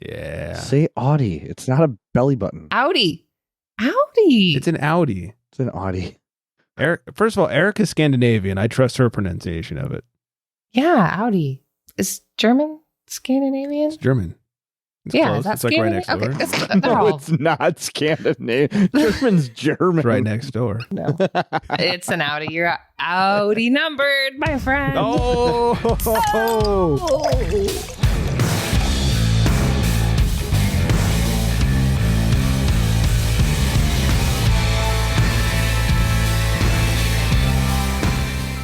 Yeah. Say Audi. It's not a belly button. Audi. It's an Audi. It's an Audi. First of all, Erica's Scandinavian. I trust her pronunciation of it. Yeah, Audi. Is German Scandinavian? It's German. It's yeah, close. that's It's like right next door. Okay, No, it's not Scandinavian. German's German. It's right next door. No, it's an Audi. You're Audi numbered, my friend. Oh.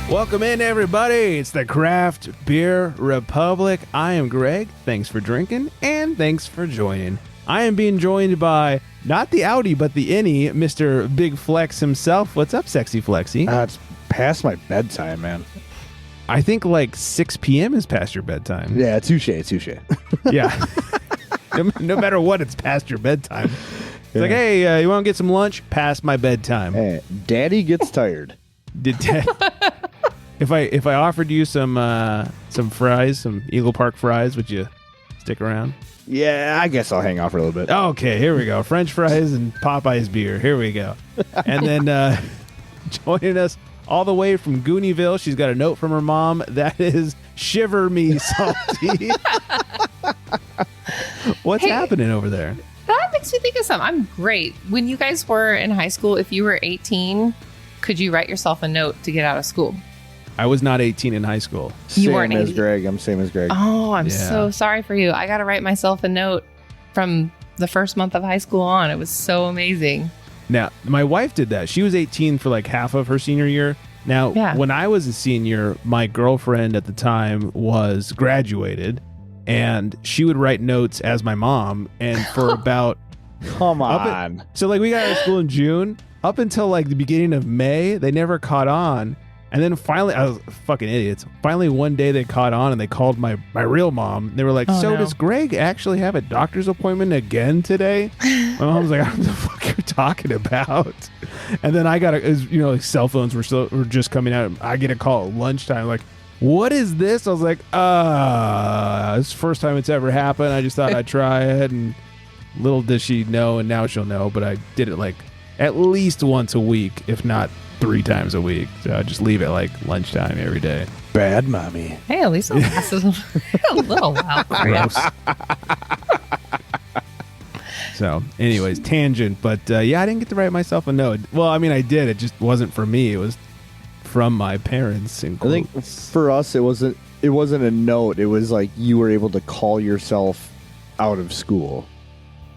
Welcome in, everybody. It's the Craft Beer Republic. I am Greg. Thanks for drinking, and thanks for joining. I am being joined by not the Audi, but the innie, Mr. Big Flex himself. What's up, Sexy Flexy? It's past my bedtime, man. I think like 6 p.m. is past your bedtime. Yeah, touche. Yeah. No matter what, it's past your bedtime. It's like, hey, you want to get some lunch? Past my bedtime. Hey, Daddy gets tired. If I offered you some fries, some Eagle Park fries, would you stick around? Yeah, I guess I'll hang out for a little bit. Okay, here we go. French fries and Popeye's beer. Here we go. And then joining us all the way from Gooниeville, she's got a note from her mom. That is Shiver Me Salty. What's happening over there? That makes me think of something. I'm great. When you guys were in high school, if you were 18, could you write yourself a note to get out of school? I was not 18 in high school. You weren't Same as 80. Greg. I'm same as Greg. Oh, I'm so sorry for you. I got to write myself a note from the first month of high school on. It was so amazing. Now, my wife did that. She was 18 for like half of her senior year. Now, when I was a senior, my girlfriend at the time was graduated, and she would write notes as my mom. And for about... Come on. So like we got out of school in June. Up until like the beginning of May, they never caught on. And then finally, I was fucking idiots. Finally, one day they caught on and they called my real mom. They were like, does Greg actually have a doctor's appointment again today? My mom was like, I don't know what the fuck you're talking about. And then I got like cell phones were just coming out. I get a call at lunchtime like, what is this? I was like, it's the first time it's ever happened. I just thought I'd try it. And little did she know, and now she'll know. But I did it like at least once a week, if not 3 times a week. So I just leave it like lunchtime every day. Bad mommy. Hey, at least it lasted a little while. Gross. So anyways, tangent. But I didn't get to write myself a note. Well, I mean, I did. It just wasn't for me. It was from my parents. I think for us, it wasn't a note. It was like you were able to call yourself out of school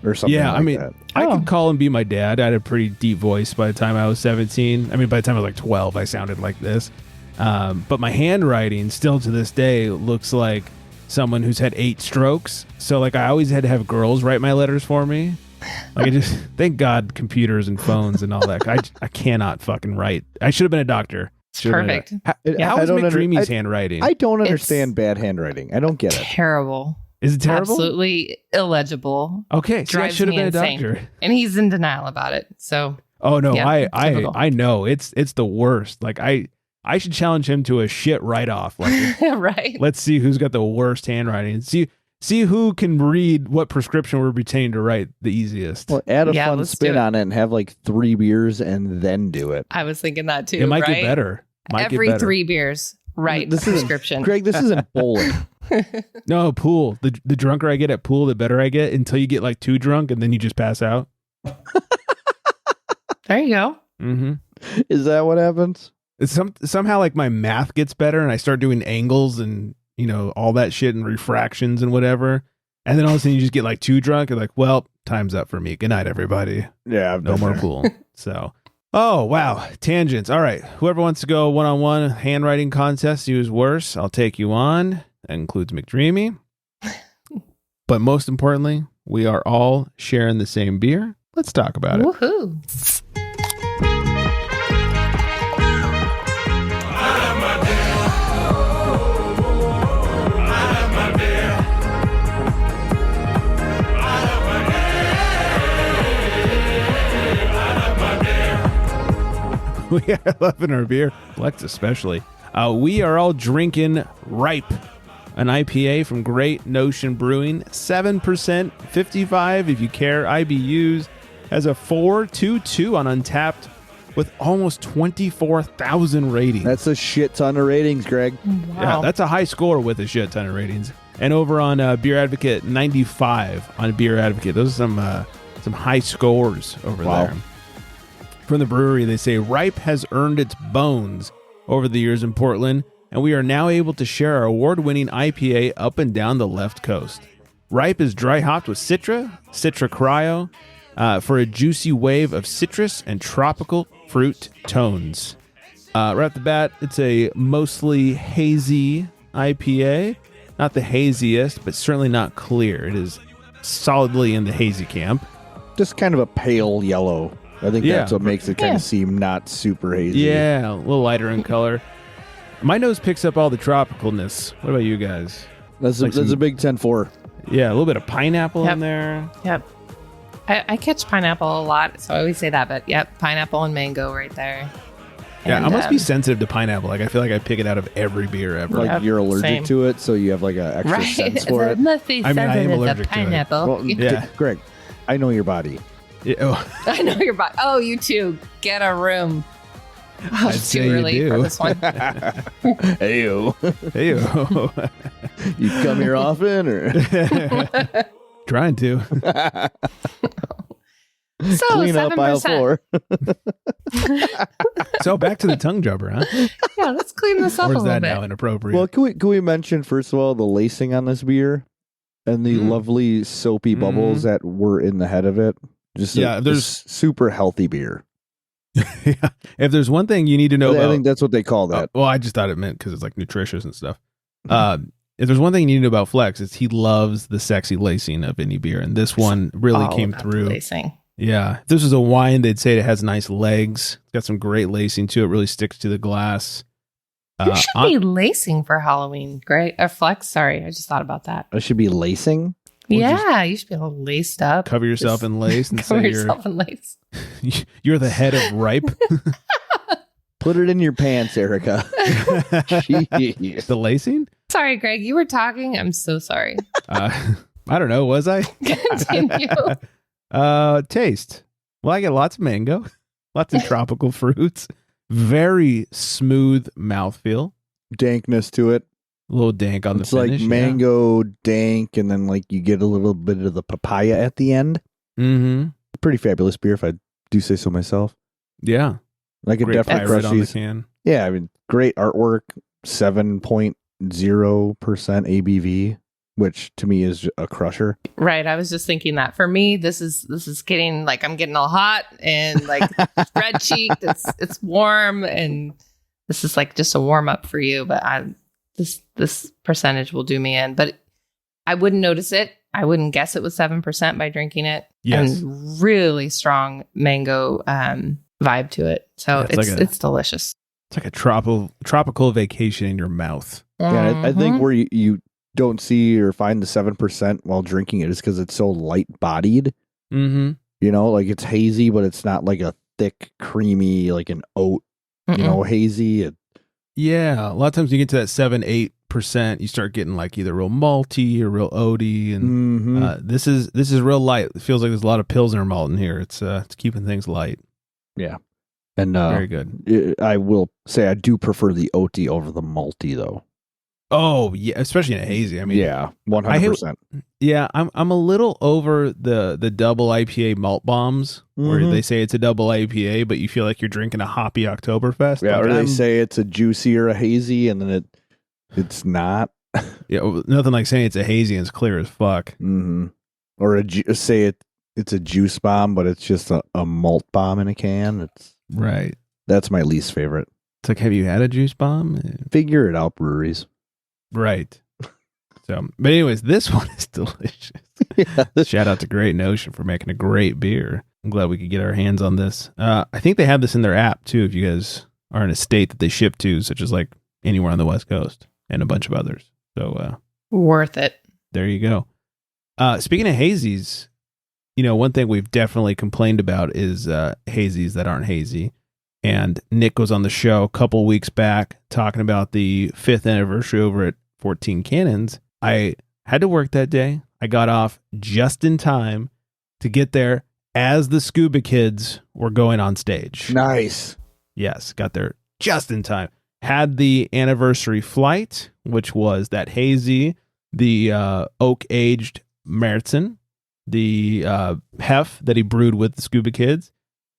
or something like that. I could call and be my dad. I had a pretty deep voice by the time I was 17. I mean, by the time I was like 12, I sounded like this. But my handwriting still to this day looks like someone who's had 8 strokes. So like I always had to have girls write my letters for me. Like I just, thank God computers and phones and all that. I cannot fucking write. I should have been a doctor. Perfect. How is McDreamy's handwriting? I don't understand bad handwriting. I don't get it. Terrible. Is it terrible? Absolutely illegible. Okay, so I should have been a doctor. And he's in denial about it. So. Oh no, yeah, I know it's the worst. Like I should challenge him to a shit write-off. Like, right. Let's see who's got the worst handwriting. See who can read what prescription we're pretending to write the easiest. Well, add a fun spin on it and have like 3 beers and then do it. I was thinking that too. It might get better. Every 3 beers, write this prescription. Greg, this isn't bowling. No, pool. The drunker I get at pool, the better I get, until you get like too drunk and then you just pass out. There you go. Mm-hmm. Is that what happens? It's somehow like my math gets better and I start doing angles and all that shit and refractions and whatever. And then all of a sudden you just get like too drunk and like, well, time's up for me. Good night, everybody. Yeah, no more pool. So, oh wow, tangents. All right, whoever wants to go one-on-one handwriting contest, who's worse, I'll take you on. That includes McDreamy. But most importantly, we are all sharing the same beer. Let's talk about it. Woohoo! We are loving our beer, Flex especially. We are all drinking Ripe, an IPA from Great Notion Brewing, 7%, 55 if you care IBUs, has a 4.22 on Untapped with almost 24,000 ratings. That's a shit ton of ratings, Greg. Wow. Yeah, that's a high score with a shit ton of ratings. And over on Beer Advocate, 95 on Beer Advocate. Those are some high scores over there. From the brewery, they say Ripe has earned its bones over the years in Portland, and we are now able to share our award-winning IPA up and down the left coast. Ripe is dry hopped with Citra Cryo, for a juicy wave of citrus and tropical fruit tones. Right off the bat, it's a mostly hazy IPA. Not the haziest, but certainly not clear. It is solidly in the hazy camp. Just kind of a pale yellow. I think that's what makes it kind of seem not super hazy. Yeah, a little lighter in color. My nose picks up all the tropicalness. What about you guys? That's a big 10-4. Yeah, a little bit of pineapple in there. Yep. I catch pineapple a lot, so I always say that, but yep, pineapple and mango right there. Yeah, And, I must be sensitive to pineapple. Like, I feel like I pick it out of every beer ever. Like you're allergic to it, so you have like an extra sense for it. Must be I mean, I am sensitive allergic to to it. pineapple. Well, Yeah. Greg, I know your body. Yeah, oh, I know your body. Oh, you too. Get a room. Oh, I'd it's say too you early do. for this one. Hey-o. hey, You come here often, or trying to. So clean up aisle 7%. 4? So back to the tongue jumper, huh? Yeah, let's clean this up Or a is little that bit. now inappropriate? Well, can we mention first of all the lacing on this beer and the lovely soapy bubbles that were in the head of it? Just there's super healthy beer. yeah. If there's one thing you need to know I about, think that's what they call that. well, I just thought it meant because it's like nutritious and stuff. If there's one thing you need to know about Flex, it's he loves the sexy lacing of any beer, and this one really All came about through. the lacing. Yeah, if this was a wine, they'd say it has nice legs. It's got some great lacing to it. Really sticks to the glass. You should be lacing for Halloween, Greg. Or Flex. Sorry, I just thought about that. I should be lacing. Yeah, you should be all laced up. Cover yourself Just in lace and cover say yourself in lace. you're the head of Ripe. Put it in your pants, Erica. Jeez. The lacing? Sorry, Greg. You were talking. I'm so sorry. I don't know. Was I? Continue. Taste. Well, I get lots of mango, lots of tropical fruits, very smooth mouthfeel, Dankness to it. a little dank on It's the finish. like mango dank, and then like you get a little bit of the papaya at the end. Mm-hmm. Pretty fabulous beer, if I do say so myself. Yeah. I could Great definitely pirate crush on the these. can. Yeah, I mean, great artwork, 7.0% ABV, which to me is a crusher. Right. I was just thinking that for me, this is getting like I'm getting all hot and like red cheeked. It's warm, and this is like just a warm up for you. But this percentage will do me in. But I wouldn't notice it. I wouldn't guess it was 7% by drinking it. Yes. And really strong mango vibe to it. So Yeah, it's delicious. It's like a tropical vacation in your mouth. Yeah, I think Mhm. where you don't see or find the 7% while drinking it is because it's so light bodied. Mm-hmm. You know, like it's hazy, but it's not like a thick, creamy, like an oat, you know, hazy. Yeah. A lot of times you get to that 7-8%, you start getting like either real malty or real oaty, and this is real light. It feels like there's a lot of Pilsner malt in here. It's keeping things light. Yeah. And Very good. I will say I do prefer the oaty over the malty, though. Oh yeah, especially in a hazy. I mean, Yeah, 100%. yeah. I'm a little over the double IPA malt bombs where they say it's a double IPA, but you feel like you're drinking a hoppy Oktoberfest. Yeah, Like, or they say it's a juicy or a hazy, and then it's not. yeah, nothing like saying it's a hazy and it's clear as fuck. Mm-hmm. Or say it's a juice bomb, but it's just a malt bomb in a can. Right. That's my least favorite. It's like, have you had a juice bomb? Figure it out, breweries. Right. So, but anyways, this one is delicious. Shout out to Great Notion for making a great beer. I'm glad we could get our hands on this. I think they have this in their app too, if you guys are in a state that they ship to, such as like anywhere on the West Coast and a bunch of others. So, Worth it. there you go. Speaking of hazies, you know, one thing we've definitely complained about is hazies that aren't hazy. And Nick was on the show a couple weeks back talking about the 5th anniversary over at 14 cannons. I had to work that day. I got off just in time to get there as the Scuba Kids were going on stage. Nice. Yes, got there just in time. Had the anniversary flight, which was that Hazy, the oak-aged Märzen, the Hef that he brewed with the Scuba Kids,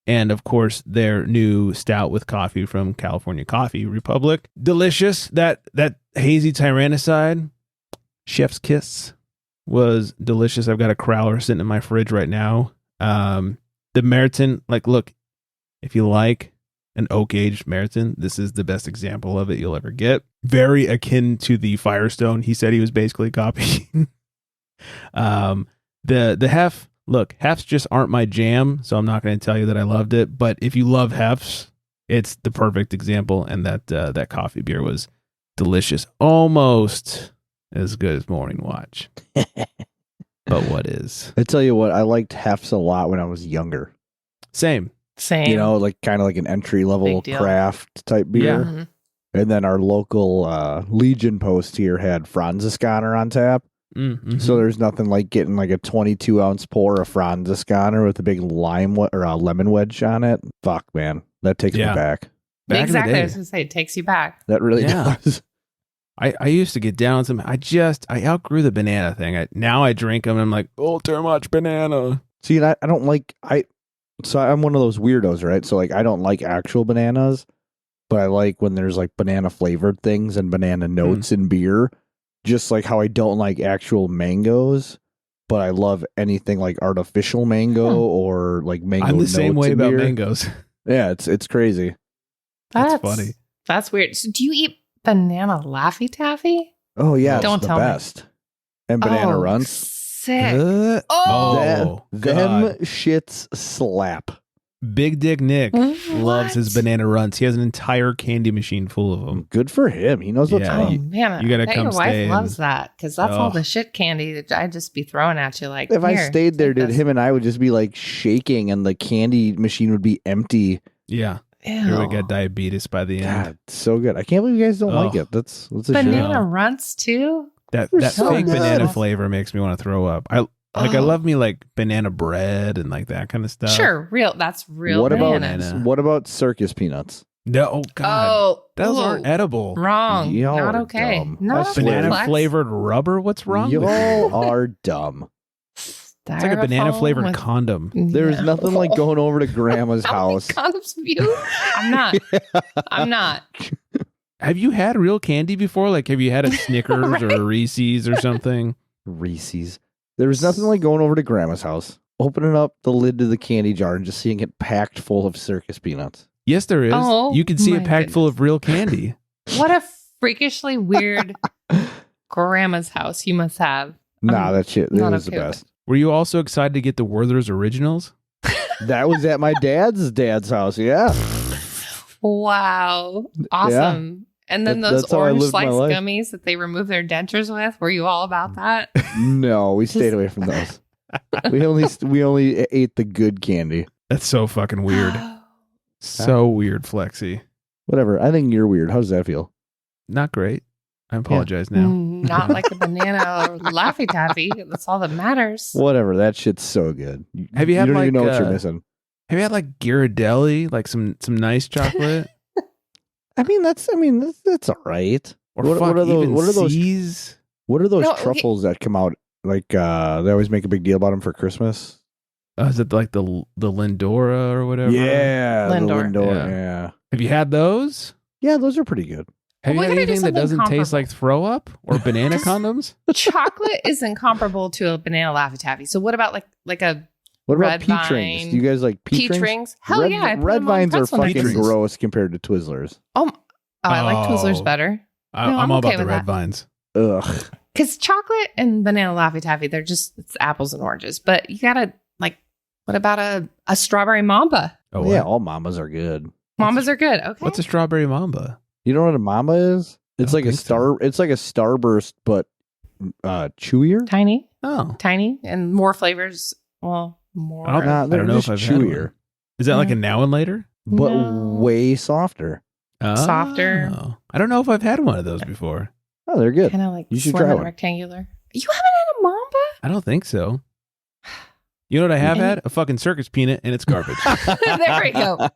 and of course their new stout with coffee from California Coffee Republic. Delicious. That Hazy Tyrannicide, chef's kiss, was delicious. I've got a crowler sitting in my fridge right now. The Märzen, like, look, if you like an oak-aged Märzen, this is the best example of it you'll ever get. Very akin to the Firestone he said he was basically copying. The Hef, look, Hefs just aren't my jam, so I'm not going to tell you that I loved it. But if you love Hefs, it's the perfect example. And that coffee beer was delicious, almost as good as Morning Watch. But what is? I tell you what, I liked Hefs a lot when I was younger. Same. You know, like kind of like an entry level craft type beer. Yeah. Mhm. And then our local Legion post here had Franziskaner on tap. Mm-hmm. So there's nothing like getting like a 22-ounce pour of Franziskaner with a big lemon wedge on it. Fuck, man. That takes me back. Exactly. I was going to say, it takes you back. That really does. I used to get down on some. I outgrew the banana thing. Now I drink them and I'm like, oh, too much banana. See, I don't like, so I'm one of those weirdos, right? So like, I don't like actual bananas, but I like when there's like banana flavored things and banana notes in beer. Just like how I don't like actual mangoes, but I love anything like artificial mango or like mango. I'm the same way about mangoes. Yeah, it's crazy. That's funny. That's weird. So do you eat banana Laffy Taffy? Oh yeah, Don't it's the tell best. me. And banana runs. Sick. Them God. shits slap. Big Dick Nick loves his banana runs. He has an entire candy machine full of them. Good for him. He knows what's Yeah, up. Man, you gotta I bet come your wife stay loves that because that's all the shit candy that I'd just be throwing at you. Like, If I stayed there, take dude, this. him and I would just be like shaking, and the candy machine would be empty. Yeah. Ew. You would get diabetes by the end. God, so good. I can't believe you guys don't like it. That's a shame. banana runts too. That so fake good. banana flavor makes me want to throw up. I love me like banana bread and like that kind of stuff. Sure, that's real. What bananas. about Circus Peanuts? No, oh God. Oh, Those aren't edible. Wrong. Y'all Not are okay. dumb. Not I swear. Banana Flex. flavored rubber? What's wrong with you? Y'all are dumb. It's like a banana flavored with- condom. There's nothing like going over to grandma's house. Condoms of you? I'm not. I'm not. Have you had real candy before? Like, have you had a Snickers Right. or a Reese's or something? Reese's. There's nothing like going over to grandma's house, opening up the lid to the candy jar and just seeing it packed full of Circus Peanuts. Yes, there is. Oh, You can see it my packed full of real candy. What a freakishly weird grandma's house you must have. Nah, that shit. It not was okay the with best. Were you also excited to get the Werther's Originals? That was at my dad's house. Yeah. Wow. Awesome. And then those That's how I orange lived my slice life. gummies that they remove their dentures with. Were you all about that? No, we stayed away from those. We only ate the good candy. That's so fucking weird. So weird, Flexi. Whatever. I think you're weird. How does that feel? Not great. I apologize now. Not like a banana or Laffy Taffy. That's all that matters. Whatever. That shit's so good. Have you had, don't even like, know what you're missing. Have you had like Ghirardelli, like some nice chocolate? That's all right. Or What fuck, are those? even What are those? C's? What are those No, okay. truffles that come out? Like they always make a big deal about them for Christmas. Is it like the Lindora or whatever? Yeah, the Lindor. Lindor. Yeah, Have you had those? yeah, those are pretty good. Have Well, you we had gotta do anything that something doesn't taste comparable. like throw up or banana condoms? Chocolate isn't comparable to a banana Laffy Taffy. So what about like a What about Red peach rings? vine. Do you guys like peach peach rings? rings? Hell red, yeah. I put red them on vines are pretzel fucking nuggets. gross compared to Twizzlers. Oh, I like Oh. Twizzlers better. No, I'm I'm all okay about the with red that. vines. Ugh. Because chocolate and banana Laffy Taffy, it's apples and oranges. But you gotta what about a strawberry Mamba? Oh, Yeah, what? all mamas are good. Mambas are good. Okay. What's a strawberry mamba? You know what a mama is? It's don't like a think so. It's like a Starburst, but chewier. tiny, Oh, and more flavors. Well, more. I don't- Nah, I they're don't know if just I've had chewier, one. Is that like a now and later? but No. way softer. Softer. Oh. I don't know if I've had one of those before. Oh, they're good. Kind of like You should slim try and one. rectangular. You haven't had a Mamba? I don't think so. You know what I have had? A fucking circus peanut, and it's garbage. There we go.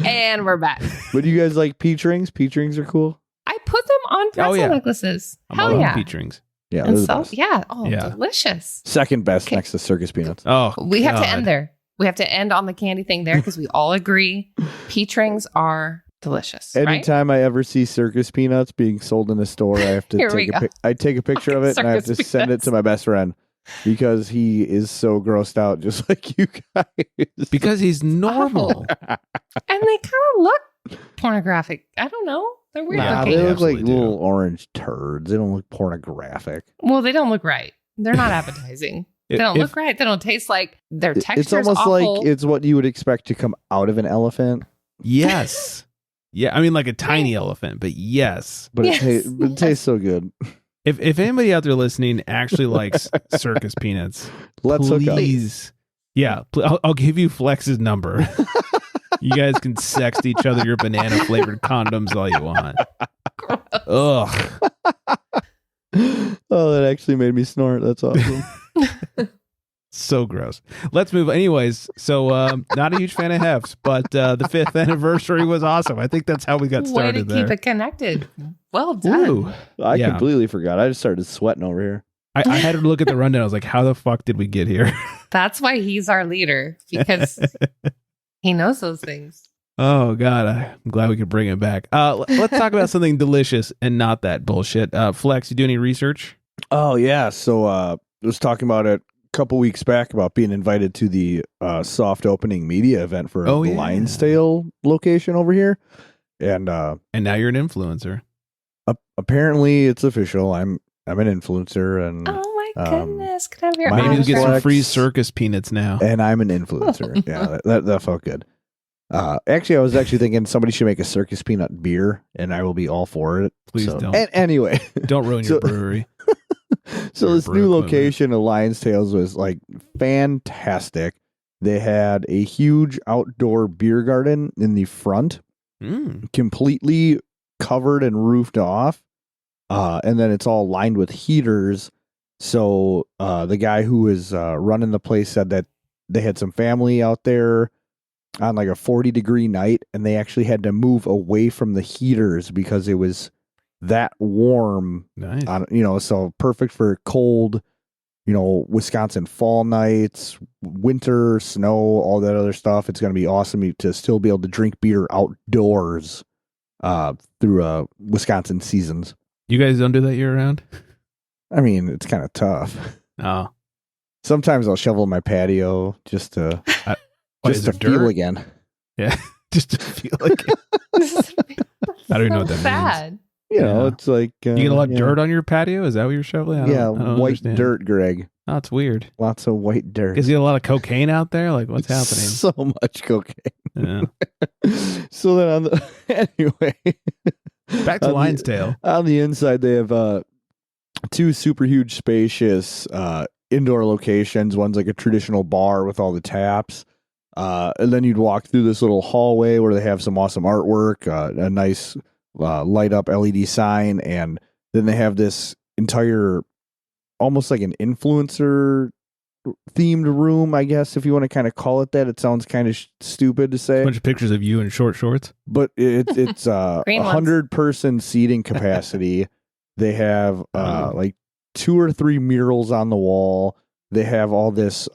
And we're back. But you guys like peach rings? Peach rings are cool. I put them on pretzel yeah. necklaces. I'm Hell all yeah. about peach rings. Yeah, And they're the so, best. yeah. Oh, Yeah. delicious. Second best Okay. next to Circus Peanuts. Oh, We have to God. end there. We have to end on the candy thing there because we all agree peach rings are delicious. Right? Anytime I ever see Circus Peanuts being sold in a store, I have to Here we go. I take a picture of it and I have to Circus send it to my best friend because he is so grossed out, just like you guys. Because he's normal. And they kind of look pornographic. I don't know. They're weird Nah, looking. they look like absolutely do. little orange turds. They don't look pornographic. Well, they don't look right. They're not appetizing. They don't look right. They don't taste like their texture. It's almost awful. like it's what you would expect to come out of an elephant, Yes. Yeah, I mean like a tiny elephant, but yes. but Yes, it tastes so good. If anybody out there listening actually likes Circus Peanuts, Let's hook up. please. Yeah, I'll give you Flex's number. You guys can sext each other your banana flavored condoms all you want. Ugh. Oh, that actually made me snort. That's awesome. So gross. Let's move. Anyways, so not a huge fan of Hefts, but the 5th anniversary was awesome. I think that's how we got way to started there. keep it connected. Well done. Ooh. I Yeah. completely forgot. I just started sweating over here. I had to look at the rundown. I was like, how the fuck did we get here? That's why he's our leader because he knows those things. Oh, God. I'm glad we could bring it back. Let's talk about something delicious and not that bullshit. Flex, you do any research? Oh yeah. So I was talking about it a couple weeks back about being invited to the soft opening media event for Oh, the yeah. Lion's Tail location over here. And And now you're an influencer. apparently it's official. I'm an influencer and Oh my Um, goodness. Can I have your my Maybe you'll name's get some Flex. free circus peanuts now. and I'm an influencer. Yeah, that felt good. Actually, I was actually thinking somebody should make a circus peanut beer, and I will be all for it. Please So- don't. Anyway, Don't ruin your So- brewery. so Or this brew new equipment. location of Lion's Tales was like fantastic. They had a huge outdoor beer garden in the front, completely covered and roofed off. And then it's all lined with heaters. So the guy who was running the place said that they had some family out there on like a 40-degree night, and they actually had to move away from the heaters because it was that warm. Nice. So perfect for cold, Wisconsin fall nights, winter, snow, all that other stuff. It's going to be awesome to still be able to drink beer outdoors through Wisconsin seasons. You guys don't do that year round? I mean, it's kind of tough. Oh. Sometimes I'll shovel my patio just to What, is to it feel dirt? again. Yeah. Just to feel like it. I don't even know what that means. Sad. You Yeah. it's like You get a lot of yeah. dirt on your patio? Is that what you're shoveling? I don't white understand. dirt, Greg. Oh, it's weird. Lots of white dirt. Is you get a lot of cocaine out there? Like, what's happening? So much cocaine. Yeah. So then on the anyway, Back to on Lion's the- Tail. On the inside, they have two super huge, spacious indoor locations. One's like a traditional bar with all the taps. And then you'd walk through this little hallway where they have some awesome artwork, a nice light up LED sign. And then they have this entire, almost like an influencer themed room, I guess, if you want to kind of call it that. It sounds kind of stupid to A say, bunch of pictures of you in short shorts. but it's Green ones. 100-person seating capacity. They have like 2 or 3 murals on the wall. They have all this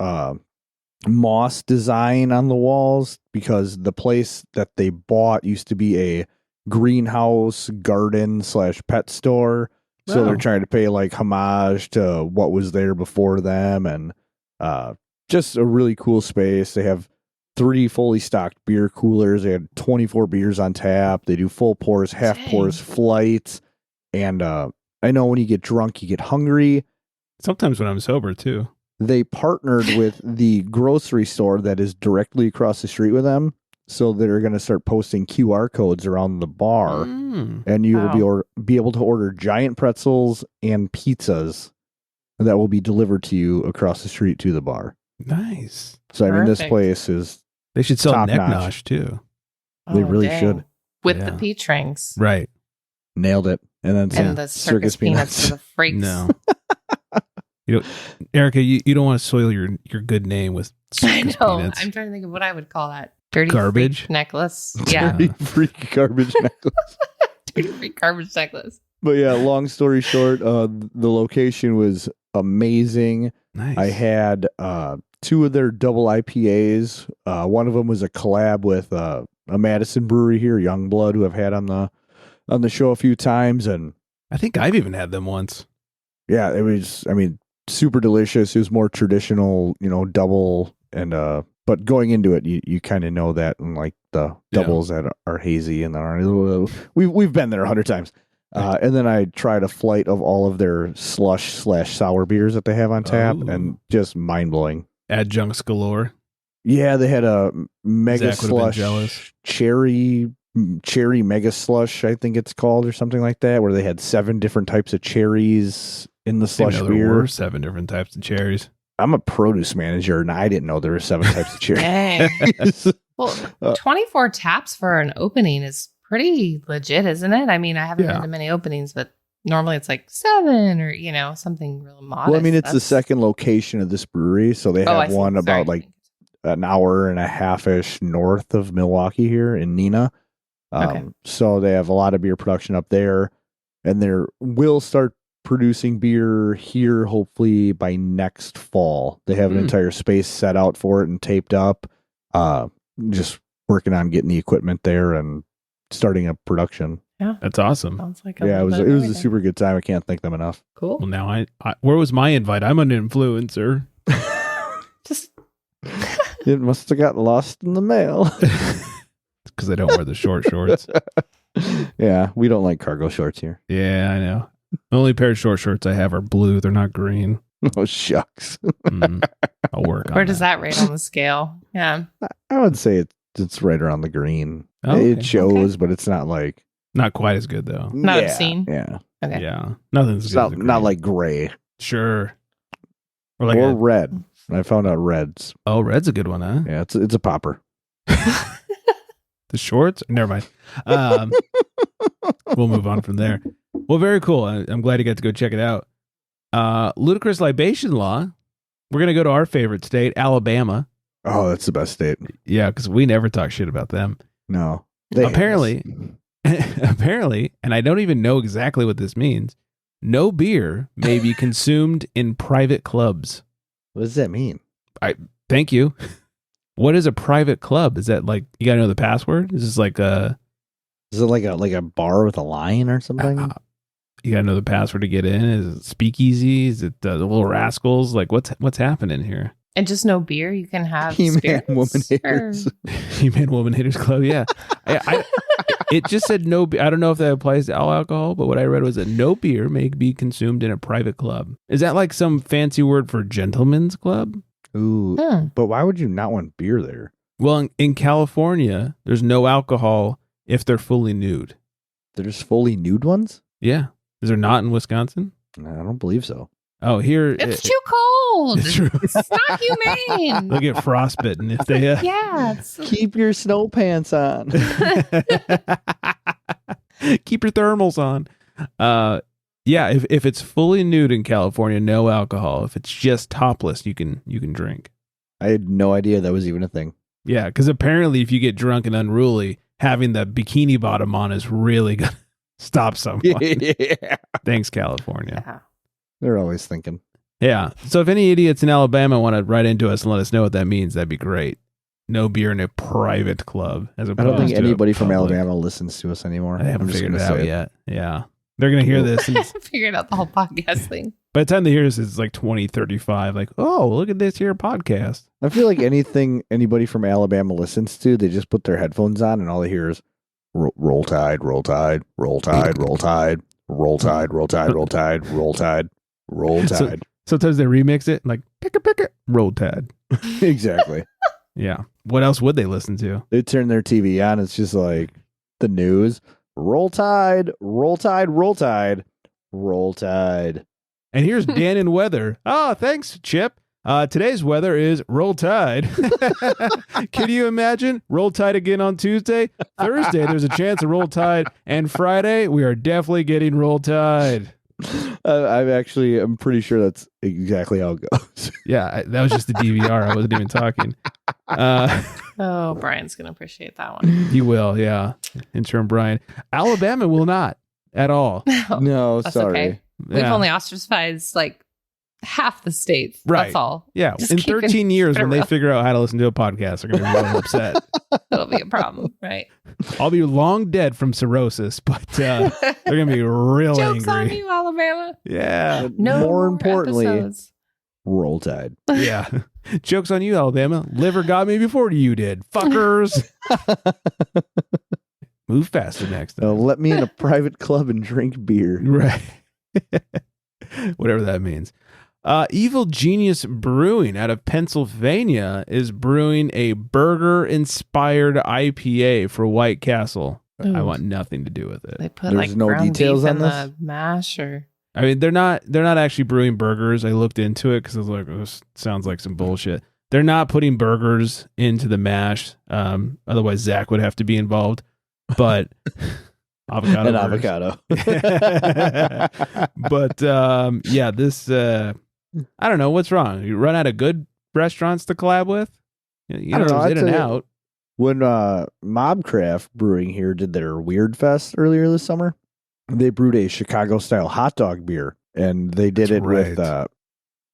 moss design on the walls because the place that they bought used to be a greenhouse garden / pet store. So Oh. they're trying to pay like homage to what was there before them, and just a really cool space. They have 3 fully stocked beer coolers. They had 24 beers on tap. They do full pours, half Dang. pours, flights. And I know when you get drunk, you get hungry. Sometimes when I'm sober, too. They partnered with the grocery store that is directly across the street with them. So they're going to start posting QR codes around the bar. And you will be able to order giant pretzels and pizzas that will be delivered to you across the street to the bar. Nice. So, I mean, this Perfect. place is, They should sell Top neck notch. nosh, too. They really dang. should. With the Yeah. peach rings. Right. Nailed it. And then And the Circus Peanuts for the freaks. No. You know, Erica, you don't want to soil your good name with Circus Peanuts. I'm trying to think of what I would call that. Dirty garbage freak necklace. Yeah. Dirty freak garbage necklace. Dirty freak garbage necklace. But yeah, long story short, the location was amazing. Nice. I had 2 of their double IPAs. One of them was a collab with a Madison brewery here, Youngblood, who I've had on the show a few times, and I think I've even had them once. yeah, it was. I mean, super delicious. It was more traditional, double, and but going into it, you kind of know that, and like the doubles that are hazy and we've been there 100 times. And then I tried a flight of all of their slush/sour beers that they have on tap, and just mind blowing. Adjuncts galore. Yeah, they had a mega Zach would've been slush, jealous. cherry mega slush, I think it's called, or something like that, where they had 7 different types of cherries in the slush There beer. were 7 different types of cherries. I'm a produce manager, and I didn't know there were 7 types of cherries. Dang. Well, 24 taps for an opening is pretty legit, isn't it? I mean, I haven't been to many openings, but normally it's like 7 or, something real modest. Well, I mean, it's the second location of this brewery, so they have one about like an hour and a half-ish north of Milwaukee here in Neenah. So they have a lot of beer production up there, and they will start producing beer here hopefully by next fall. They have an entire space set out for it and taped up. Just working on getting the equipment there and starting up production. Yeah, that's awesome. Sounds like it was a super good time. I can't thank them enough. Cool. Well, now I where was my invite? I'm an influencer. Just it must have got lost in the mail. Because I don't wear the short shorts. Yeah, we don't like cargo shorts here. Yeah, I know. The only pair of short shorts I have are blue. They're not green. Oh, shucks. I'll work on Where does that rate on the scale? Yeah. I would say it's right around the green. Oh, okay. It shows, but it's not like... Not quite as good, though. Not obscene? Yeah. Okay. Yeah. Nothing's good. Not like gray. Sure. Or red. I found out reds. Oh, red's a good one, huh? Yeah, it's a popper. The shorts? Never mind. We'll move on from there. Well, very cool. I'm glad you got to go check it out. Ludicrous Libation Law. We're going to go to our favorite state, Alabama. Oh, that's the best state. Yeah, because we never talk shit about them. No. Apparently, and I don't even know exactly what this means, no beer may be consumed in private clubs. What does that mean? Thank you. What is a private club? Is that like, you got to know the password? Is this like a... Is it like a bar with a lion or something? You got to know the password to get in? Is it speakeasy? Is it the Little Rascals? Like, what's happening here? And just no beer? You can have He-Man Woman Haters. He-Man Woman Haters Club, yeah. It just said no beer. I don't know if that applies to all alcohol, but what I read was that no beer may be consumed in a private club. Is that like some fancy word for gentleman's club? Ooh, but why would you not want beer there? Well, in California, there's no alcohol if they're fully nude. There's fully nude ones? Yeah. Is there not in Wisconsin? No, I don't believe so. Oh, here... It's too cold. It's true. It's not humane. They'll get frostbitten if they... Yeah. Keep your snow pants on. Keep your thermals on. Yeah, if it's fully nude in California, no alcohol. If it's just topless, you can drink. I had no idea that was even a thing. Yeah, because apparently if you get drunk and unruly, having the bikini bottom on is really going to stop someone. Yeah. Thanks, California. Yeah. They're always thinking. Yeah. So if any idiots in Alabama want to write into us and let us know what that means, that'd be great. No beer in a private club. I don't think anybody from Alabama listens to us anymore. I haven't figured it out yet. Yeah. They're going to hear this. And figured out the whole podcast thing. by the time they hear this, it's like 2035. Like, oh, look at this here podcast. I feel like anything anybody from Alabama listens to, they just put their headphones on and all they hear is roll tide, roll tide, roll tide, roll tide, roll tide, roll tide, roll tide, roll tide, roll tide. Sometimes they remix it like pick it, roll tide. Exactly. Yeah. What else would they listen to? They turn their TV on. It's just like the news. Roll tide, roll tide, roll tide, roll tide. And here's Dan in weather. Oh, thanks, Chip. Today's weather is roll tide. Can you imagine? Roll tide again on Tuesday. Thursday, there's a chance of roll tide. And Friday, we are definitely getting roll tide. I'm pretty sure that's exactly how it goes. Yeah, that was just the DVR. I wasn't even talking. Oh, Brian's going to appreciate that one. He will, yeah. Intern Brian. Alabama will not at all. No, That's sorry. okay. We've only ostracized like half the states. Right. That's all. Yeah. Just in keep it 13 years, when they real. figure out how to listen to a podcast, they're going to be really upset. That'll be a problem, right? I'll be long dead from cirrhosis, but they're going to be real Jokes on angry. you, Alabama. Yeah. No More importantly, episodes. roll tide. Yeah. Joke's on you, Alabama. Liver got me before you did. Fuckers. Move faster next time. Let me in a private club and drink beer. Right. Whatever that means. Evil Genius Brewing out of Pennsylvania is brewing a burger-inspired IPA for White Castle. I Ooh. want nothing to do with it. They put There's like no ground details beef on in this? the mash, or I mean, they're not actually brewing burgers. I looked into it because I was like, this sounds like some bullshit. They're not putting burgers into the mash. Otherwise, Zach would have to be involved. But avocado. An burgers. avocado. But yeah, this I don't know what's wrong. You run out of good restaurants to collab with. You I don't know, there's I'd In and say- Out. When Mobcraft Brewing here did their Weird Fest earlier this summer, they brewed a Chicago-style hot dog beer. And they did That's it with, right.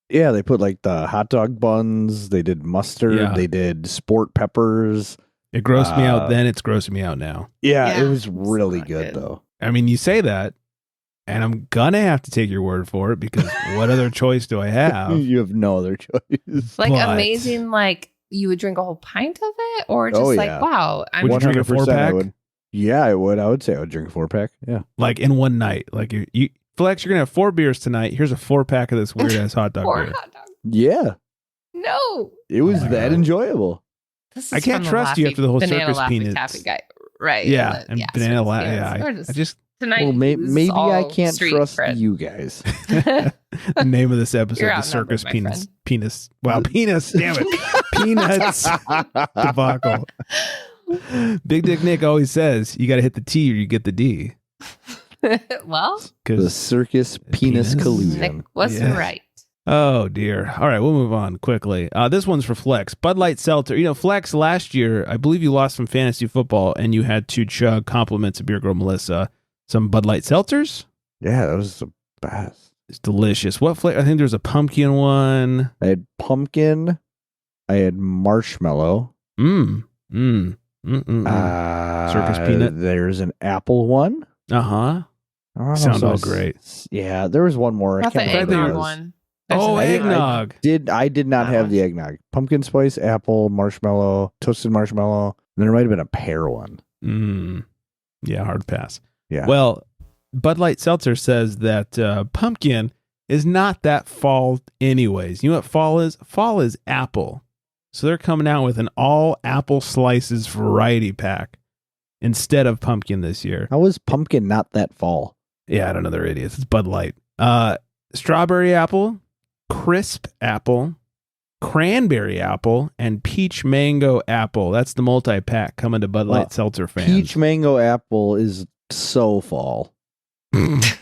they put like the hot dog buns. They did mustard. Yeah. They did sport peppers. It grossed me out then. It's grossing me out now. Yeah, Yeah, it was it's really not good, good. though. I mean, you say that, and I'm gonna have to take your word for it because what other choice do I have? You have no other choice. like But- amazing. Like you would drink a whole pint of it, or just Oh, like yeah. wow. I'm Would you drink a 100% 4-pack? I would. Yeah, I would. I would say I would drink a 4-pack. Yeah. Like in one night. Like you Flex, you're gonna have 4 beers tonight. Here's a 4-pack of this weird ass hot dog or beer. hot dog. Yeah. No, It was Oh my that God. enjoyable. this is I can't from the trust you Laffy- after the whole banana Circus Laffy Peanuts. Taffy guy, right? Yeah, and banana Circus la- Peanuts. yeah. We're I just tonight. Well, this is maybe I all can't street trust cred. you guys. the name of this episode, You're the outnumbered, Circus my Peanuts. friend. Penis. Wow, penis. Damn it. Peanuts debacle. Big Dick Nick always says you got to hit the T or you get the D. Well, The Because circus penis Penis. collusion. Nick was Yeah. right. oh dear. All right, we'll move on quickly. This one's for Flex. Bud Light Seltzer. You know, Flex, last year, I believe you lost some fantasy football and you had to chug compliments of Beer Girl Melissa. Some Bud Light Seltzers. Yeah, that was the best. It's delicious. What flavor? I think there's a pumpkin one. I had pumpkin. I had marshmallow. Mm. Circus peanut. There's an apple one. Uh-huh. I don't know, Sound so all it's- great. Yeah, there was one more. Not the I can't remember what it eggnog was. one. There's Oh, an eggnog. I did not That have one. the eggnog. Pumpkin spice, apple, marshmallow, toasted marshmallow. And there might have been a pear one. Yeah, hard pass. Yeah. Well, Bud Light Seltzer says that pumpkin is not that fall anyways. You know what fall is? Fall is apple. So they're coming out with an all apple slices variety pack instead of pumpkin this year. How was pumpkin not that fall? Yeah, I don't know. They're idiots. It's Bud Light. Strawberry apple, crisp apple, cranberry apple, and peach mango apple. That's the multi-pack coming to Bud Light Well, Seltzer fans. Peach mango apple is so fall. It's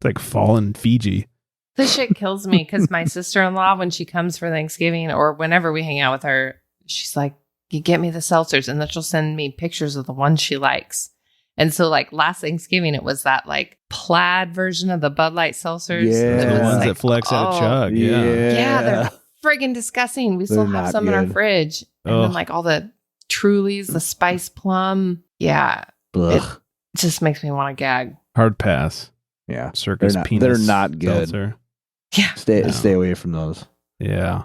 like fall in Fiji. This shit kills me because my sister-in-law, when she comes for Thanksgiving or whenever we hang out with her, she's like, you get me the seltzers, and then she'll send me pictures of the ones she likes. And so like last Thanksgiving, it was that like plaid version of the Bud Light seltzers. Yeah. that The was, ones like, that Flex out of chug. Yeah. Yeah, they're friggin' disgusting. We still They're have not some in our good. fridge. And Ugh. then like all the Trulies, the spice plum. Yeah, Ugh. it just makes me want to gag. Hard pass. Yeah. Circus They're not- penis. they're not good. Seltzer. Yeah, Stay No. stay away from those. Yeah.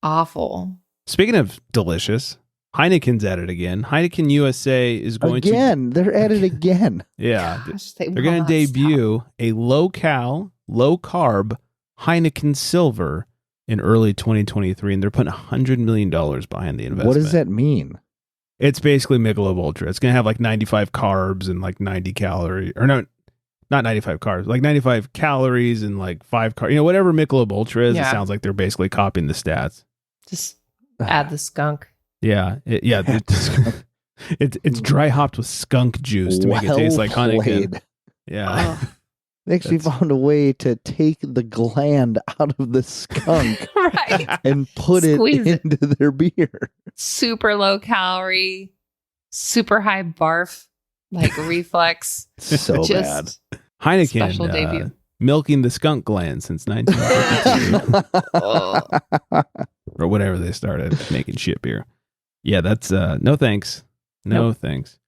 awful. Speaking of delicious, Heineken's at it again. Heineken USA is going Again, they're at it again. Yeah. Gosh, They're will going not to debut a low-cal, low-carb Heineken Silver in early 2023, and they're putting $100 million behind the investment. What does that mean? It's basically Michelob Ultra. It's going to have like 95 carbs and like 90 calories. Or no, not 95 carbs, like 95 calories and like 5 carbs. You know, whatever Michelob Ultra is, it sounds like they're basically copying the stats. Just add the skunk. Yeah. It's dry hopped with skunk juice to make it taste like Heineken. Yeah. They actually found a way to take the gland out of the skunk Right. and put Squeeze it into their beer. Super low calorie, super high barf, like reflex. So Just bad. Heineken special debut. milking the skunk gland since 1952 or whatever they started making shit beer. Yeah, that's no thanks. No thanks.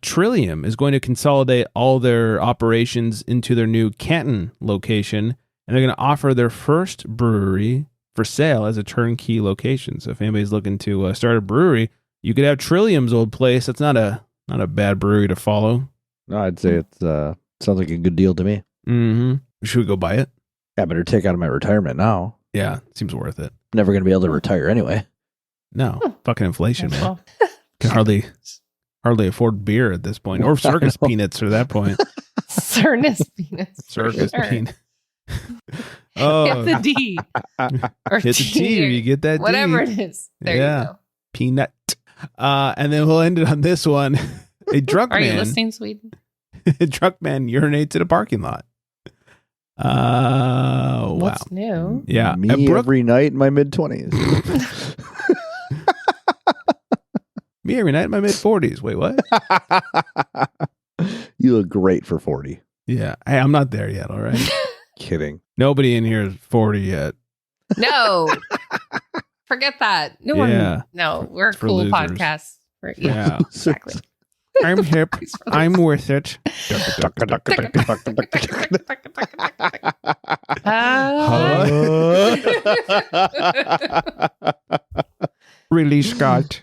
Trillium is going to consolidate all their operations into their new Canton location, and they're going to offer their first brewery for sale as a turnkey location. So if anybody's looking to start a brewery, you could have Trillium's old place. That's not a bad brewery to follow. No, I'd say it sounds like a good deal to me. Mm-hmm. Should we go buy it? I better take out of my retirement now. Yeah, seems worth it. Never going to be able to retire anyway. No, fucking inflation, man. Can hardly afford beer at this point, or Circus Peanuts at that point. Circus Peanuts. Circus Peanuts. Hit the D. Or hit the T, you get that whatever D. it is. There you go. Peanut. And then we'll end it on this one. A drunk Are man. you listening, Sweden? A drunk man urinates in a parking lot. Wow. What's new? Yeah. Me every night in my mid-20s. Me every night in my mid-40s. Wait, what? You look great for 40. Yeah. Hey, I'm not there yet, all right? Kidding. Nobody in here is 40 yet. No. Forget that. No one. Yeah. No, we're a It's for cool losers. podcast. Yeah. Exactly. I'm hip. I'm worth it. Really, Scott?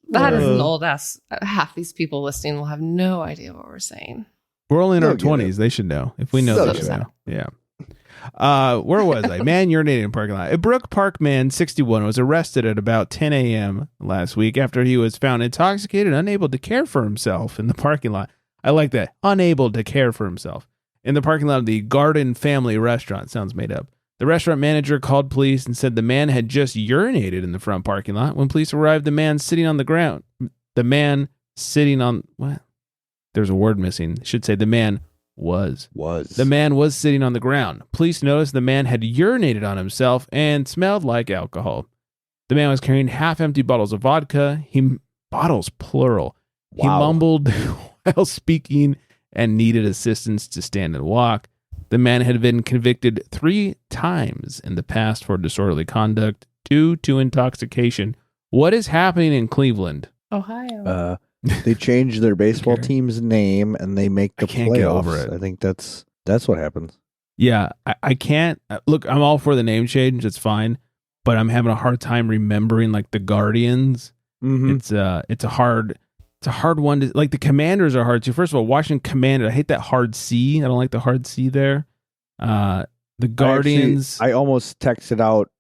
That is an old ass. Half these people listening will have no idea what we're saying. We're only in our They'll get 20s. They should know. If we know, They'll they get should know. Yeah. Where was I? Man urinated in parking lot. A Brook Park man, 61, was arrested at about 10 a.m. last week after he was found intoxicated and unable to care for himself in the parking lot. I like that. Unable to care for himself. In the parking lot of the Garden Family Restaurant. Sounds made up. The restaurant manager called police and said the man had just urinated in the front parking lot. When police arrived, the man sitting on the ground. The man sitting on... What? There's a word missing. It should say the man was. The man was sitting on the ground. Police noticed the man had urinated on himself and smelled like alcohol. The man was carrying half-empty bottles of vodka. Bottles, plural. Wow. He mumbled while speaking and needed assistance to stand and walk. The man had been convicted 3 times in the past for disorderly conduct due to intoxication. What is happening in Cleveland? Ohio. They changed their baseball team's name and they make the I can't playoffs. get over it. I think that's what happens. Yeah, I can't look. I'm all for the name change. It's fine, but I'm having a hard time remembering like the Guardians. Mm-hmm. It's a hard one. To, like the Commanders are hard too. First of all, Washington Commanders. I hate that hard C. I don't like the hard C there. The Guardians. I almost texted out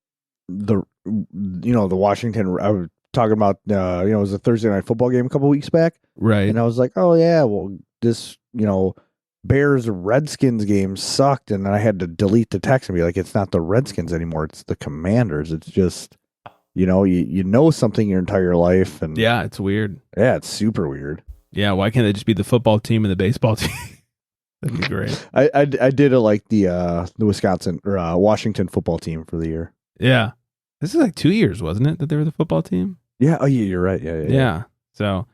the Washington. I was talking about it was a Thursday night football game a couple weeks back, right? And I was like, oh yeah, well this Bears Redskins game sucked, and I had to delete the text and be like, it's not the Redskins anymore, it's the Commanders. It's just you know something your entire life, and yeah, it's weird. Yeah, it's super weird. Yeah, why can't they just be the football team and the baseball team? That'd be great. I did it like the Wisconsin or Washington football team for the year. Yeah, this is like 2 years, wasn't it, that they were the football team? Yeah. Oh, yeah. You're right. Yeah. So,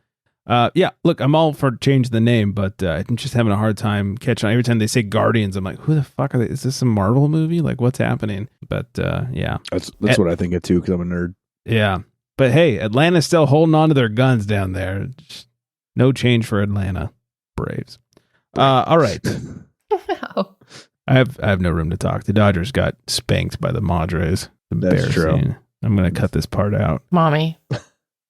look, I'm all for changing the name, but I'm just having a hard time catching on. Every time they say Guardians, I'm like, who the fuck are they? Is this a Marvel movie? Like, what's happening? But yeah, that's what I think it too, because I'm a nerd. Yeah, but hey, Atlanta's still holding on to their guns down there. Just no change for Atlanta Braves. All right. No. I have no room to talk. The Dodgers got spanked by the Madres. That's true. I'm going to cut this part out. Mommy.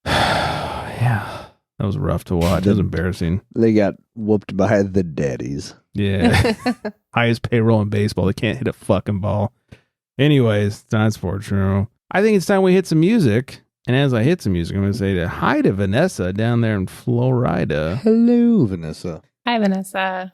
Yeah. That was rough to watch. It was embarrassing. They got whooped by the daddies. Yeah. Highest payroll in baseball. They can't hit a fucking ball. Anyways, that's for true. I think it's time we hit some music. And as I hit some music, I'm going to say hi to Vanessa down there in Florida. Hello, Vanessa. Hi, Vanessa.